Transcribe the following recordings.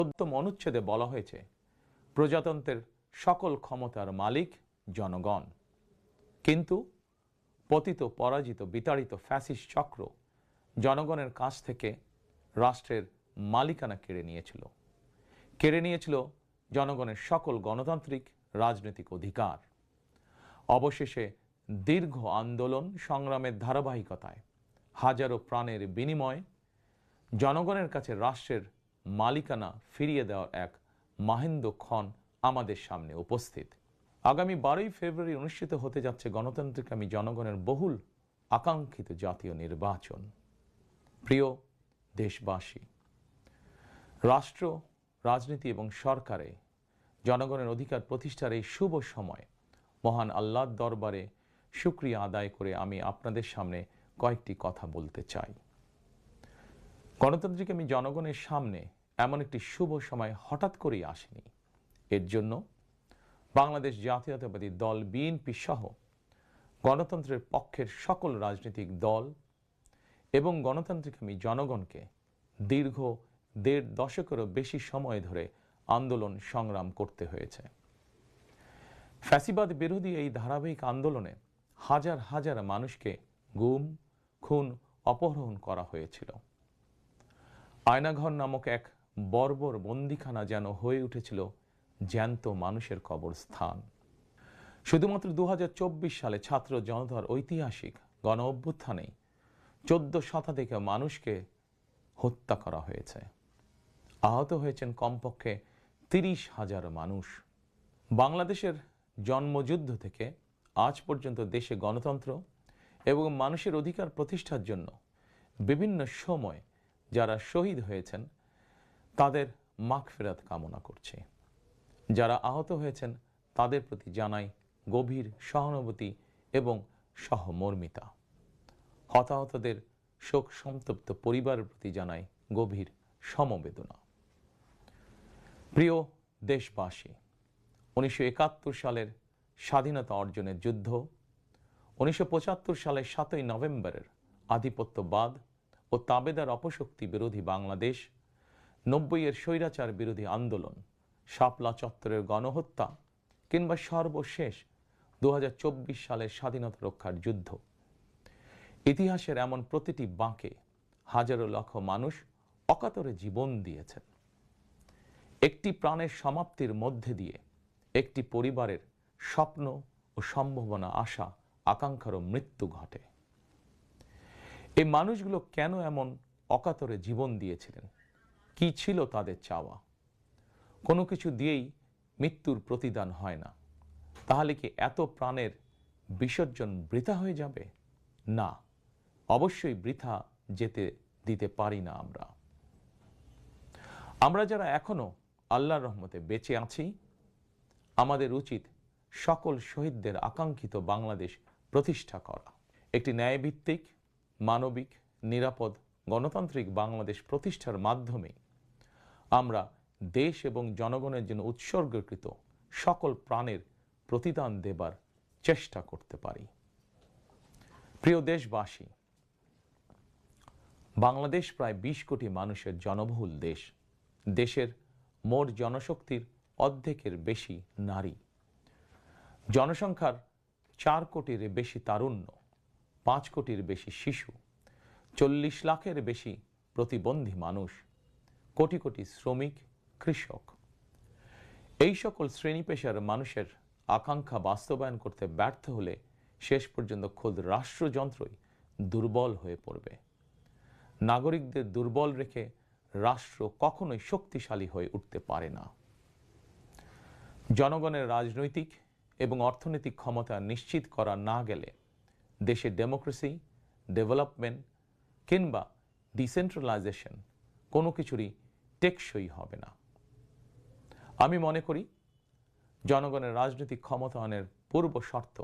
14 অনুচ্ছেদে বলা হয়েছে প্রজাতন্ত্রের সকল ক্ষমতার মালিক জনগণ। কিন্তু পতিত পরাজিত বিতাড়িত ফ্যাসিস্ট চক্র জনগণের কাছ থেকে রাষ্ট্রের মালিকানা কেড়ে নিয়েছিল জনগণের সকল গণতান্ত্রিক রাজনৈতিক অধিকার। অবশেষে দীর্ঘ আন্দোলন সংগ্রামের ধারাবাহিকতায় হাজারো প্রাণের বিনিময়ে জনগণের কাছে রাষ্ট্রের মালিকানা ফিরিয়ে দেওয়ার এক মাহেন্দ্রক্ষণ আমাদের সামনে উপস্থিত। আগামী 12ই ফেব্রুয়ারি অনুষ্ঠিত হতে যাচ্ছে গণতান্ত্রিকামী জনগণের বহুল আকাঙ্ক্ষিত জাতীয় নির্বাচন। প্রিয় দেশবাসী, রাষ্ট্র, রাজনীতি এবং সরকারে জনগণের অধিকার প্রতিষ্ঠার এই শুভ সময় মহান আল্লাহর দরবারে শুকরিয়া আদায় করে আমি আপনাদের সামনে কয়েকটি কথা বলতে চাই। গণতান্ত্রিকামী জনগণের সামনে এমন একটি শুভ সময় হঠাৎ করেই আসেনি। এর জন্য বাংলাদেশ জাতীয়তাবাদী দল বিএনপি সহ গণতন্ত্রের পক্ষের সকল রাজনৈতিক দল এবং গণতান্ত্রিকামী জনগণকে দীর্ঘ 1.5 দশকেরও বেশি সময় ধরে আন্দোলন সংগ্রাম করতে হয়েছে। ফ্যাসিবাদ বিরোধী এই ধারাবাহিক আন্দোলনে হাজার হাজার মানুষকে গুম, খুন, অপহরণ করা হয়েছিল। আয়নাঘর নামক এক বর্বর বন্দিখানা যেন হয়ে উঠেছিল জ্যান্ত মানুষের কবরস্থান। শুধুমাত্র 2024 সালে ছাত্র জনতার ঐতিহাসিক গণ অভ্যুত্থানে 14 শতাধিক মানুষকে হত্যা করা হয়েছে। আহত হয়েছেন কমপক্ষে 30,000 মানুষ। বাংলাদেশের জন্মযুদ্ধ থেকে আজ পর্যন্ত দেশে গণতন্ত্র এবং মানুষের অধিকার প্রতিষ্ঠার জন্য বিভিন্ন সময় যারা শহীদ হয়েছেন তাদের মাগফিরাত কামনা করছে। যারা আহত হয়েছেন তাদের প্রতি জানাই গভীর সহানুভূতি এবং সহমর্মিতা। হতাহতদের শোক সন্তপ্ত পরিবারের প্রতি জানাই গভীর সমবেদনা। প্রিয় দেশবাসী, 1971 সালের স্বাধীনতা অর্জনের যুদ্ধ, 1975 সালের 7ই নভেম্বরের আধিপত্যবাদ ও তাবেদার অপশক্তি বিরোধী বাংলাদেশ, 90-এর স্বৈরাচার বিরোধী আন্দোলন, শাপলা চত্বরের গণহত্যা কিংবা সর্বশেষ 2024 সালের স্বাধীনতা রক্ষার যুদ্ধ, ইতিহাসের এমন প্রতিটি বাঁকে হাজারো লক্ষ মানুষ অকাতরে জীবন দিয়েছেন। একটি প্রাণের সমাপ্তির মধ্যে দিয়ে একটি পরিবারের স্বপ্ন ও সম্ভাবনা, আশা আকাঙ্ক্ষারও মৃত্যু ঘটে। এই মানুষগুলো কেন এমন অকাতরে জীবন দিয়েছিলেন? কি ছিল তাদের চাওয়া? কোনো কিছু দিয়েই মৃত্যুর প্রতিদান হয় না। তাহলে কি এত প্রাণের বিসর্জন বৃথা হয়ে যাবে? না, অবশ্যই বৃথা যেতে দিতে পারি না। আমরা যারা এখনো আল্লাহর রহমতে বেঁচে আছি, আমাদের উচিত সকল শহীদদের আকাঙ্ক্ষিত বাংলাদেশ প্রতিষ্ঠা করা। একটি ন্যায়ভিত্তিক, মানবিক, নিরাপদ, গণতান্ত্রিক বাংলাদেশ প্রতিষ্ঠার মাধ্যমে আমরা দেশ এবং জনগণের জন্য উৎসর্গকৃত সকল প্রাণের প্রতিদান দেবার চেষ্টা করতে পারি। প্রিয় দেশবাসী, বাংলাদেশ প্রায় 20 কোটি মানুষের জনবহুল দেশ। দেশের মোট জনশক্তির অর্ধেকের বেশি নারী। জনসংখ্যার 4 কোটির বেশি তারুণ্য, 5 কোটির বেশি শিশু, 40 লাখের বেশি প্রতিবন্ধী মানুষ, কোটি কোটি শ্রমিক, কৃষক। এই সকল শ্রেণী পেশার মানুষের আকাঙ্ক্ষা বাস্তবায়ন করতে ব্যর্থ হলে শেষ পর্যন্ত খোদ রাষ্ট্রযন্ত্রই দুর্বল হয়ে পড়বে। নাগরিকদের দুর্বল রেখে রাষ্ট্র কখনোই শক্তিশালী হয়ে উঠতে পারে না। জনগণের রাজনৈতিক এবং অর্থনৈতিক ক্ষমতা নিশ্চিত করা না গেলে দেশের ডেমোক্রেসি, ডেভেলপমেন্ট কিংবা ডিসেন্ট্রালাইজেশন কোনো কিছুরই টেকসই হবে না। আমি মনে করি জনগণের রাজনৈতিক ক্ষমতায়নের পূর্ব শর্ত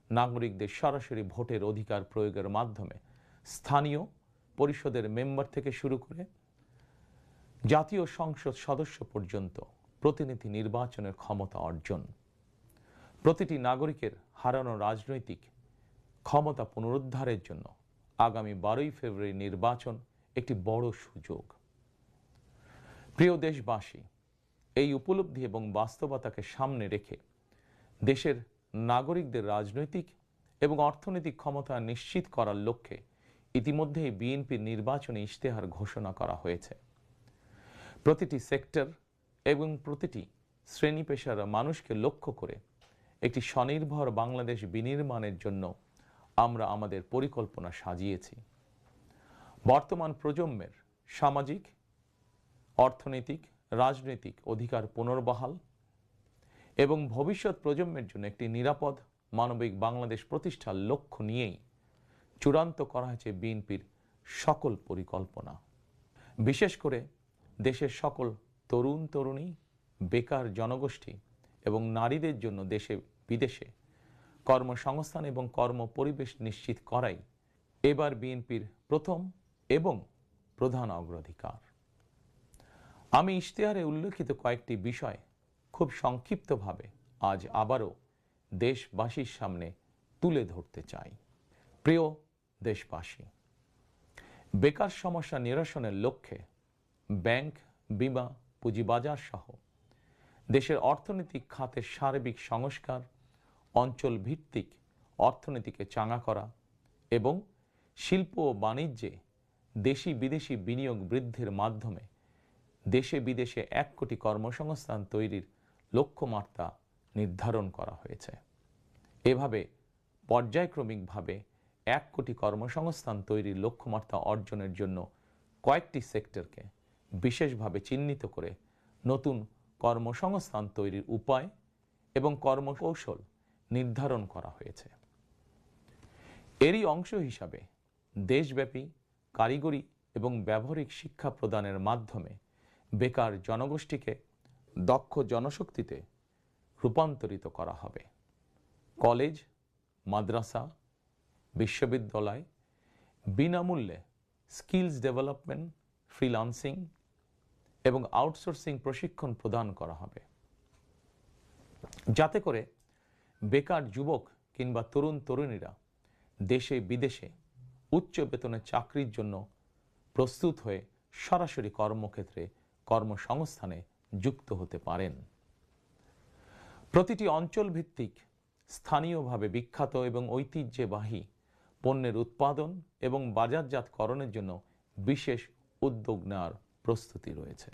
নাগরিকদের সরাসরি ভোটের অধিকার প্রয়োগের মাধ্যমে স্থানীয় পরিষদের মেম্বার থেকে শুরু করে জাতীয় সংসদ সদস্য পর্যন্ত প্রতিনিধি নির্বাচনের ক্ষমতা অর্জন। প্রতিটি নাগরিকের হারানো রাজনৈতিক ক্ষমতা পুনরুদ্ধারের জন্য আগামী 12ই ফেব্রুয়ারি নির্বাচন একটি বড় সুযোগ। প্রিয় দেশবাসী, এই উপলব্ধি এবং বাস্তবতাকে সামনে রেখে দেশের নাগরিকদের রাজনৈতিক এবং অর্থনৈতিক ক্ষমতা নিশ্চিত করার লক্ষ্যে ইতিমধ্যেই বিএনপির নির্বাচনী ইশতেহার ঘোষণা করা হয়েছে। প্রতিটি সেক্টর এবং প্রতিটি শ্রেণী পেশার মানুষকে লক্ষ্য করে একটি স্বনির্ভর বাংলাদেশ বিনির্মাণের জন্য আমরা আমাদের পরিকল্পনা সাজিয়েছি। বর্তমান প্রজন্মের সামাজিক, অর্থনৈতিক, রাজনৈতিক অধিকার পুনর্বহাল এবং ভবিষ্যৎ প্রজন্মের জন্য একটি নিরাপদ মানবিক বাংলাদেশ প্রতিষ্ঠার লক্ষ্য নিয়েই চূড়ান্ত করা হয়েছে বিএনপির সকল পরিকল্পনা। বিশেষ করে দেশের সকল তরুণ তরুণী, বেকার জনগোষ্ঠী এবং নারীদের জন্য দেশে বিদেশে কর্মসংস্থান এবং কর্ম পরিবেশ নিশ্চিত করাই এবার বিএনপির প্রথম এবং প্রধান অগ্রাধিকার। আমি ইশতেহারে উল্লেখিত কয়েকটি বিষয় খুব সংক্ষিপ্তভাবে আজ আবারও দেশবাসীর সামনে তুলে ধরতে চাই। প্রিয় দেশবাসী, বেকার সমস্যা নিরসনের লক্ষ্যে ব্যাংক, বিমা, পুঁজিবাজার সহ দেশের অর্থনৈতিক খাতের সার্বিক সংস্কার, অঞ্চল ভিত্তিক অর্থনীতিকে চাঙা করা এবং শিল্প ও বাণিজ্যে দেশি বিদেশি বিনিয়োগ বৃদ্ধির মাধ্যমে দেশে বিদেশে 1 কোটি কর্মসংস্থান তৈরির লক্ষ্যমাত্রা নির্ধারণ করা হয়েছে। এভাবে পর্যায়ক্রমিকভাবে 1 কোটি কর্মসংস্থান তৈরির লক্ষ্যমাত্রা অর্জনের জন্য কয়েকটি সেক্টরকে বিশেষভাবে চিহ্নিত করে নতুন কর্মসংস্থান তৈরির উপায় এবং কর্মকৌশল নির্ধারণ করা হয়েছে। এরই অংশ হিসাবে দেশব্যাপী কারিগরি এবং ব্যবহারিক শিক্ষা প্রদানের মাধ্যমে বেকার জনগোষ্ঠীকে দক্ষ জনশক্তিতে রূপান্তরিত করা হবে। কলেজ, মাদ্রাসা, বিশ্ববিদ্যালয় বিনামূল্যে স্কিলস ডেভেলপমেন্ট, ফ্রিল্যান্সিং এবং আউটসোর্সিং প্রশিক্ষণ প্রদান করা হবে, যাতে করে বেকার যুবক কিংবা তরুণ তরুণীরা দেশে বিদেশে উচ্চ বেতনের চাকরির জন্য প্রস্তুত হয়ে সরাসরি কর্মক্ষেত্রে কর্মসংস্থানে যুক্ত হতে পারেন। প্রতিটি অঞ্চল ভিত্তিক স্থানীয়ভাবে বিখ্যাত এবং ঐতিহ্যবাহী পণ্যের উৎপাদন এবং বাজারজাতকরণের জন্য বিশেষ উদ্যোগ নেওয়ার প্রস্তুতি রয়েছে।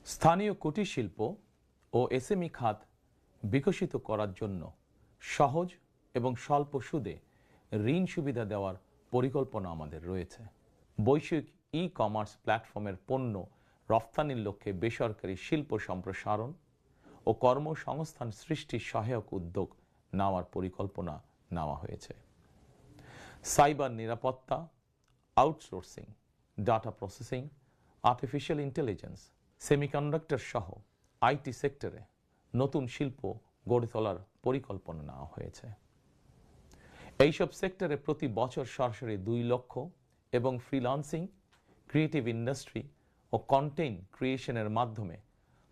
স্থানীয় কুটির শিল্প ও এসএমই খাত বিকশিত করার জন্য সহজ এবং স্বল্প সুদে ঋণ সুবিধা দেওয়ার পরিকল্পনা আমাদের রয়েছে। বৈশ্বিক ই-কমার্স প্ল্যাটফর্মের পণ্য রফতানির লক্ষ্যে বেসরকারি শিল্প সম্প্রসারণ ও কর্মসংস্থান সৃষ্টির সহায়ক উদ্যোগ নেওয়ার পরিকল্পনা নেওয়া হয়েছে। সাইবার নিরাপত্তা, outsourcing, data processing, artificial intelligence, semiconductor সহ আইটি সেক্টরে নতুন শিল্প গড়ে তোলার পরিকল্পনা নেওয়া হয়েছে। এইসব সেক্টরে প্রতি বছর সরাসরি 2 লক্ষ এবং ফ্রিল্যান্সিং, ক্রিয়েটিভ ইন্ডাস্ট্রি ও কন্টেন্ট ক্রিয়েশনের মাধ্যমে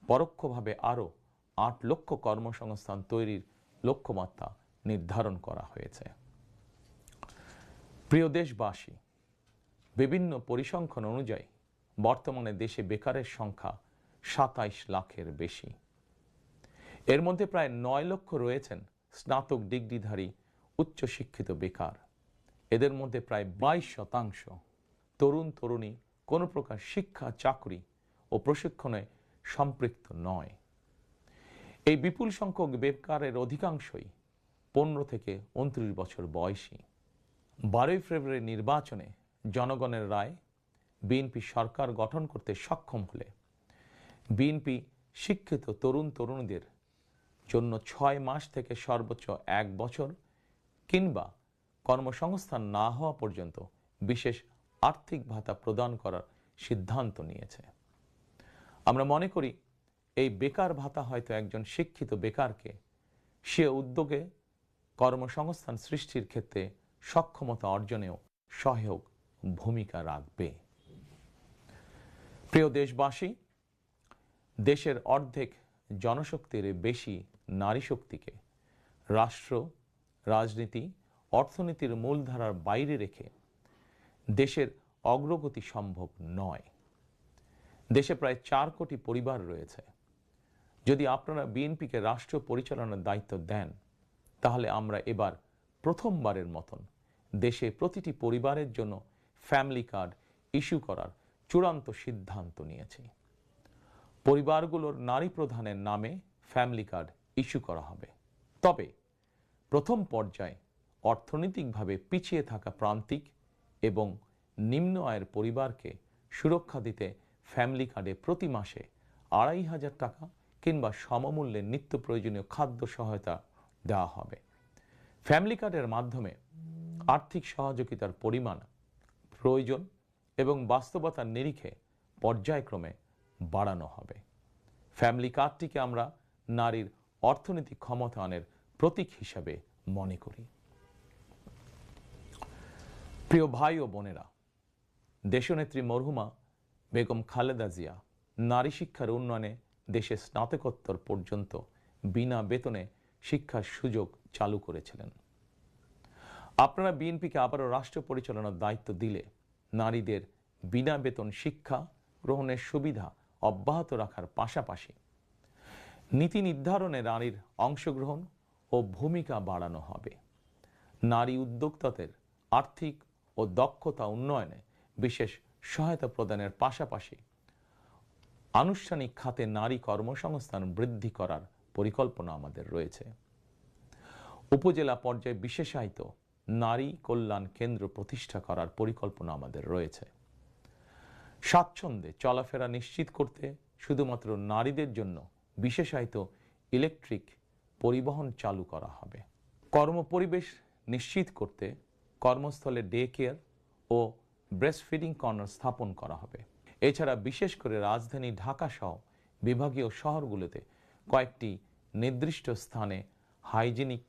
পরোক্ষভাবে আরও 8 লক্ষ কর্মসংস্থান তৈরির লক্ষ্যমাত্রা নির্ধারণ করা হয়েছে। প্রিয় দেশবাসী, বিভিন্ন পরিসংখ্যান অনুযায়ী বর্তমানে দেশে বেকারের সংখ্যা 27 লাখের বেশি। এর মধ্যে প্রায় 9 লক্ষ রয়েছেন স্নাতক ডিগ্রিধারী উচ্চশিক্ষিত বেকার। এদের মধ্যে প্রায় 22% তরুণ তরুণী কোনো প্রকার শিক্ষা, চাকরি ও প্রশিক্ষণে সম্পৃক্ত নয়। এই বিপুল সংখ্যক বেকারের অধিকাংশই 15 থেকে 29 বছর বয়সী। 12 ফেব্রুয়ারি নির্বাচনে জনগণের রায় বিএনপি সরকার গঠন করতে সক্ষম হলে বিএনপি শিক্ষিত তরুণ তরুণীদের জন্য 6 মাস থেকে সর্বোচ্চ 1 বছর কিংবা কর্মসংস্থান না হওয়া পর্যন্ত বিশেষ আর্থিক ভাতা প্রদান করার সিদ্ধান্ত নিয়েছে। আমরা মনে করি এই বেকার ভাতা হয়তো একজন শিক্ষিত বেকারকে সে উদ্যোগে কর্মসংস্থান সৃষ্টির ক্ষেত্রে সক্ষমতা অর্জনেও সহায়ক ভূমিকা রাখবে। প্রিয় দেশবাসী, দেশের অর্ধেক জনশক্তির বেশি নারী শক্তিকে রাষ্ট্র, রাজনীতি, অর্থনীতির মূলধারার বাইরে রেখে দেশের অগ্রগতি সম্ভব নয়। দেশে প্রায় 4 কোটি পরিবার রয়েছে। যদি আপনারা বিএনপিকে রাষ্ট্র পরিচালনার দায়িত্ব দেন, তাহলে আমরা এবার প্রথমবারের মতন দেশে প্রতিটি পরিবারের জন্য ফ্যামিলি কার্ড ইস্যু করার চূড়ান্ত সিদ্ধান্ত নিয়েছি। পরিবারগুলোর নারী প্রধানের নামে ফ্যামিলি কার্ড ইস্যু করা হবে। তবে প্রথম পর্যায়ে অর্থনৈতিকভাবে পিছিয়ে থাকা প্রান্তিক এবং নিম্ন আয়ের পরিবারকে সুরক্ষা দিতে ফ্যামিলি কার্ডে প্রতি মাসে 2,500 টাকা কিংবা সমমূল্যে নিত্য প্রয়োজনীয় খাদ্য সহায়তা দেওয়া হবে। ফ্যামিলি কার্ডের মাধ্যমে আর্থিক সহযোগিতার পরিমাণ, প্রয়োজন এবং বাস্তবতার নিরিখে পর্যায়ক্রমে বাড়ানো হবে। ফ্যামিলি কার্ডটিকে আমরা নারীর অর্থনৈতিক ক্ষমতায়নের প্রতীক হিসাবে মনে করি। প্রিয় ভাই ও বোনেরা, দেশনেত্রী মরহুমা বেগম খালেদা জিয়া নারী শিক্ষার উন্নয়নে দেশে স্নাতকোত্তর পর্যন্ত বিনা বেতনে শিক্ষার সুযোগ চালু করেছিলেন। আপনারা বিএনপিকে আবারও রাষ্ট্র পরিচালনার দায়িত্ব দিলে নারীদের বিনা বেতন শিক্ষা গ্রহণের সুবিধা অব্যাহত রাখার পাশাপাশি নীতি নির্ধারণে নারীর অংশগ্রহণ ও ভূমিকা বাড়ানো হবে। নারী উদ্যোক্তাদের আর্থিক ও দক্ষতা উন্নয়নে বিশেষ সহায়তা প্রদানের পাশাপাশি আনুষ্ঠানিক খাতে নারী কর্মসংস্থান বৃদ্ধি করার পরিকল্পনা আমাদের রয়েছে। উপজেলা পর্যায়ে বিশেষায়িত নারী কল্যাণ কেন্দ্র প্রতিষ্ঠা করার পরিকল্পনা আমাদের রয়েছে। স্বাচ্ছন্দ্যে চলাফেরা নিশ্চিত করতে শুধুমাত্র নারীদের জন্য বিশেষায়িত ইলেকট্রিক পরিবহন চালু করা হবে। কর্মপরিবেশ নিশ্চিত করতে কর্মস্থলে ডে কেয়ার ও ব্রেস্টফিডিং কর্নার স্থাপন করা হবে। এছাড়া বিশেষ করে রাজধানী ঢাকা সহ বিভাগীয় শহরগুলোতে কয়েকটি নির্দিষ্ট স্থানে হাইজেনিক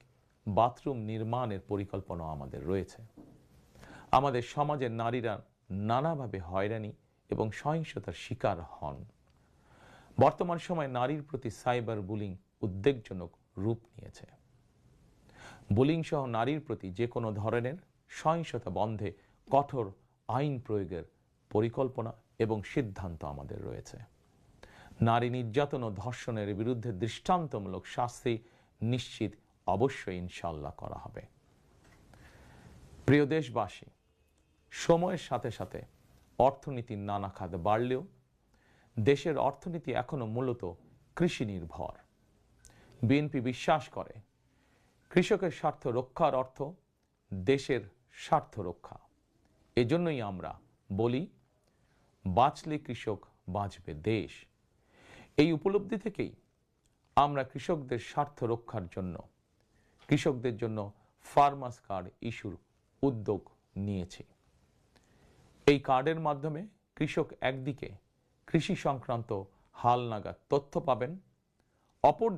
বাথরুম নির্মাণের পরিকল্পনা আমাদের রয়েছে। আমাদের সমাজের নারীরা নানাভাবে হয়রানি এবং সহিংসতার শিকার হন। বর্তমান সময়ে নারীর প্রতি সাইবার বুলিং উদ্বেগজনক রূপ নিয়েছে। বুলিং সহ নারীর প্রতি যে কোনো ধরনের সহিংসতা বন্ধে কঠোর আইন প্রয়োগের পরিকল্পনা এবং সিদ্ধান্ত আমাদের রয়েছে। নারী নির্যাতন ও ধর্ষণের বিরুদ্ধে দৃষ্টান্তমূলক শাস্তি নিশ্চিত অবশ্যই ইনশাআল্লাহ করা হবে। প্রিয় দেশবাসী, সময়ের সাথে সাথে অর্থনীতির নানা খাত বাড়লেও দেশের অর্থনীতি এখনো মূলত কৃষি নির্ভর। বিএনপি বিশ্বাস করে কৃষকের স্বার্থ রক্ষার অর্থ দেশের স্বার্থ রক্ষা। এজন্যই আমরা বলি, বাঁচলে কৃষক বাঁচবে দেশ। এই উপলব্ধি থেকেই আমরা কৃষকদের স্বার্থ রক্ষার জন্য কৃষকদের জন্য ফার্মার্স কার্ড ইস্যুর উদ্যোগ নিয়েছি। এই কার্ডের মাধ্যমে কৃষক একদিকে কৃষি সংক্রান্ত হালনাগাদ তথ্য পাবেন, অপরদিকে